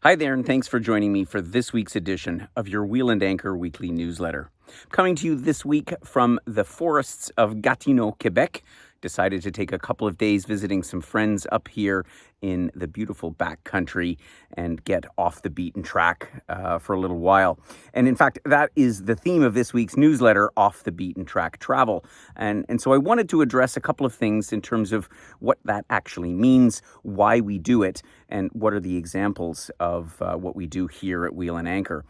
Hi there, and thanks for joining me for this week's edition of your Wheel and Anchor weekly newsletter. Coming to you this week from the forests of Gatineau, Quebec. Decided to take a couple of days visiting some friends up here in the beautiful backcountry and get off the beaten track for a little while. And in fact, that is the theme of this week's newsletter, Off the Beaten Track Travel. And so I wanted to address a couple of things in terms of what that actually means, why we do it, and what are the examples of what we do here at Wheel and Anchor.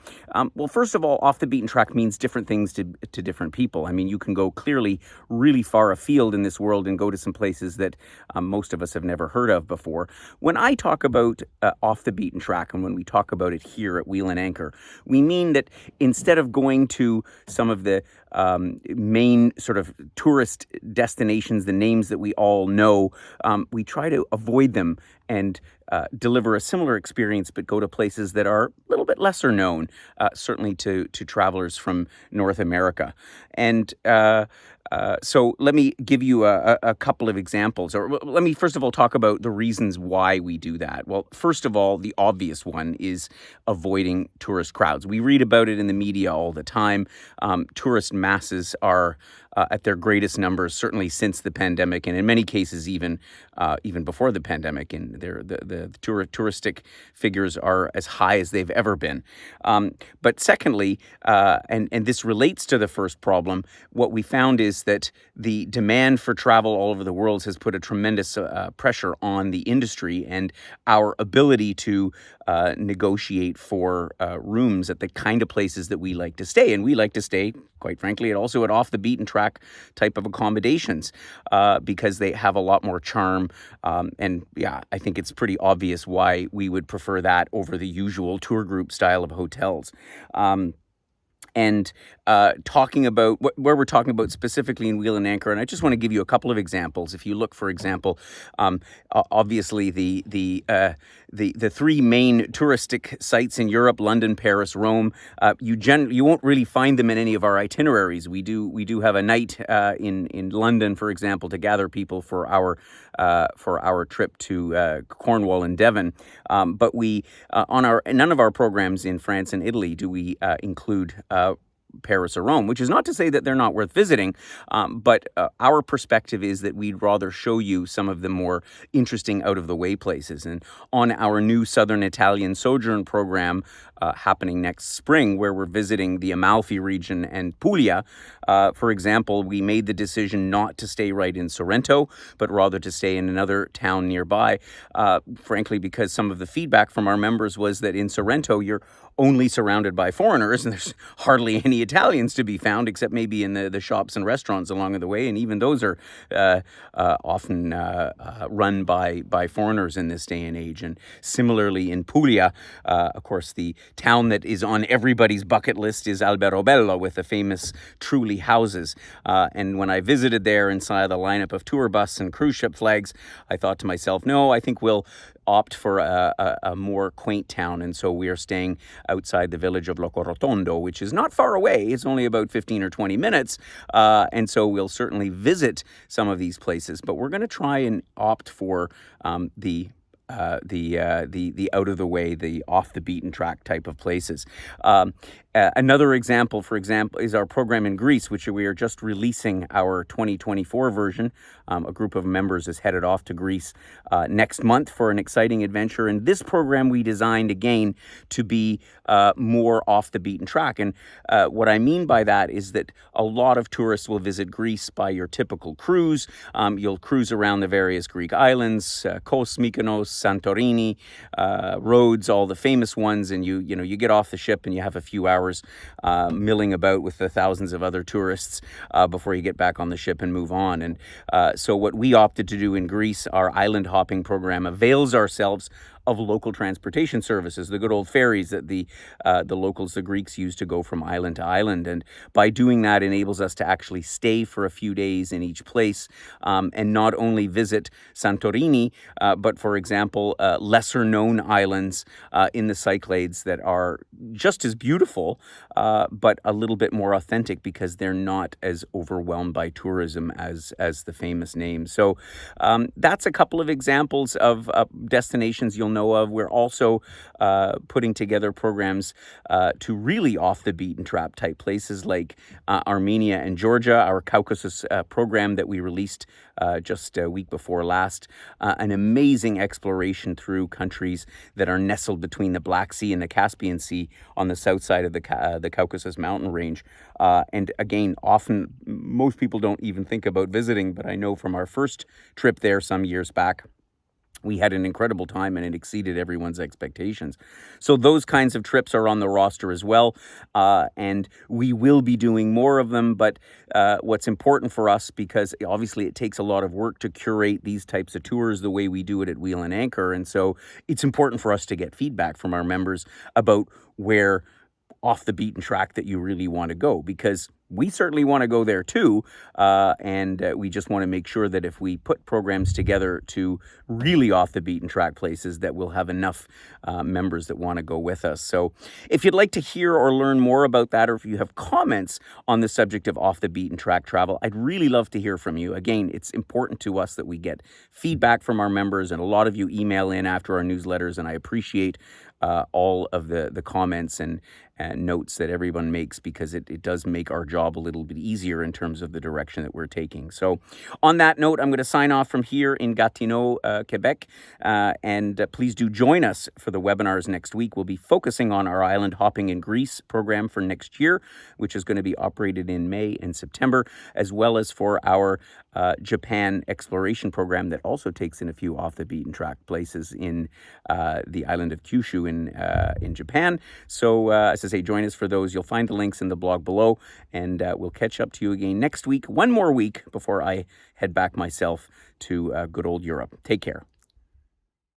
Well, first of all, off the beaten track means different things to different people. I mean, you can go clearly really far afield in this world and go to some places that most of us have never heard of before. When I talk about off the beaten track, and when we talk about it here at Wheel and Anchor, we mean that instead of going to some of the main sort of tourist destinations, the names that we all know, we try to avoid them and deliver a similar experience, but go to places that are a little bit lesser known, certainly to travelers from North America. And so let me give you a couple of examples, or let me first of all talk about the reasons why we do that. Well, first of all, the obvious one is avoiding tourist crowds. We read about it in the media all the time. Tourist masses are at their greatest numbers, certainly since the pandemic, and in many cases even before the pandemic. And the touristic figures are as high as they've ever been. But secondly, and this relates to the first problem, what we found is that the demand for travel all over the world has put a tremendous pressure on the industry and our ability to negotiate for rooms at the kind of places that we like to stay. And we like to stay, quite frankly, also at off the beaten track type of accommodations because they have a lot more charm. And yeah, I think it's pretty obvious why we would prefer that over the usual tour group style of hotels. And talking about where we're talking about specifically in Wheel and Anchor, and I just want to give you a couple of examples. If you look, for example, obviously the three main touristic sites in Europe: London, Paris, Rome. You won't really find them in any of our itineraries. We do have a night in London, for example, to gather people for our trip to Cornwall and Devon. But we on none of our programs in France and Italy do we include Paris or Rome, which is not to say that they're not worth visiting, but our perspective is that we'd rather show you some of the more interesting out-of-the-way places. And on our new Southern Italian Sojourn program happening next spring, where we're visiting the Amalfi region and Puglia, for example, we made the decision not to stay right in Sorrento, but rather to stay in another town nearby, frankly, because some of the feedback from our members was that in Sorrento, you're only surrounded by foreigners, and there's hardly any Italians to be found, except maybe in the shops and restaurants along the way, and even those are often run by foreigners in this day and age. And similarly in Puglia, of course, the town that is on everybody's bucket list is Alberobello, with the famous Truly houses. And when I visited there and saw the lineup of tour bus and cruise ship flags, I thought to myself, no, I think we'll opt for a more quaint town. And so we are staying outside the village of Locorotondo, which is not far away. It's only about 15 or 20 minutes. And so we'll certainly visit some of these places, but we're going to try and opt for the out of the way, the off the beaten track type of places. Another example, for example, is our program in Greece, which we are just releasing our 2024 version. A group of members is headed off to Greece next month for an exciting adventure. And this program we designed, again, to be more off the beaten track. And what I mean by that is that a lot of tourists will visit Greece by your typical cruise. You'll cruise around the various Greek islands, Kos, Mykonos, Santorini, Rhodes, all the famous ones. And you get off the ship and you have a few hours milling about with the thousands of other tourists before you get back on the ship and move on. And so what we opted to do in Greece, our island hopping program, avails ourselves of local transportation services, the good old ferries that the locals, the Greeks, use to go from island to island. And by doing that enables us to actually stay for a few days in each place and not only visit Santorini, but, for example, lesser known islands in the Cyclades that are just as beautiful, but a little bit more authentic because they're not as overwhelmed by tourism as the famous names. So that's a couple of examples of destinations you'll know of. We're also putting together programs to really off the beaten track type places like Armenia and Georgia, our Caucasus program that we released just a week before last. An amazing exploration through countries that are nestled between the Black Sea and the Caspian Sea on the south side of the Caucasus mountain range. And again, often most people don't even think about visiting, but I know from our first trip there some years back, we had an incredible time and it exceeded everyone's expectations. So those kinds of trips are on the roster as well. And we will be doing more of them. But what's important for us, because obviously it takes a lot of work to curate these types of tours the way we do it at Wheel and Anchor. And so it's important for us to get feedback from our members about where off the beaten track that you really want to go, because we certainly want to go there too. And we just want to make sure that if we put programs together to really off the beaten track places, that we'll have enough members that want to go with us. So if you'd like to hear or learn more about that, or if you have comments on the subject of off the beaten track travel, I'd really love to hear from you. Again, it's important to us that we get feedback from our members, and a lot of you email in after our newsletters, and I appreciate all of the comments and notes that everyone makes, because it does make our job a little bit easier in terms of the direction that we're taking. So on that note, I'm going to sign off from here in Gatineau, Quebec. And please do join us for the webinars next week. We'll be focusing on our island hopping in Greece program for next year, which is going to be operated in May and September, as well as for our Japan exploration program that also takes in a few off the beaten track places in the island of Kyushu in Japan. So as I say, join us for those. You'll find the links in the blog below, and we'll catch up to you again next week, one more week before I head back myself to good old Europe. Take care.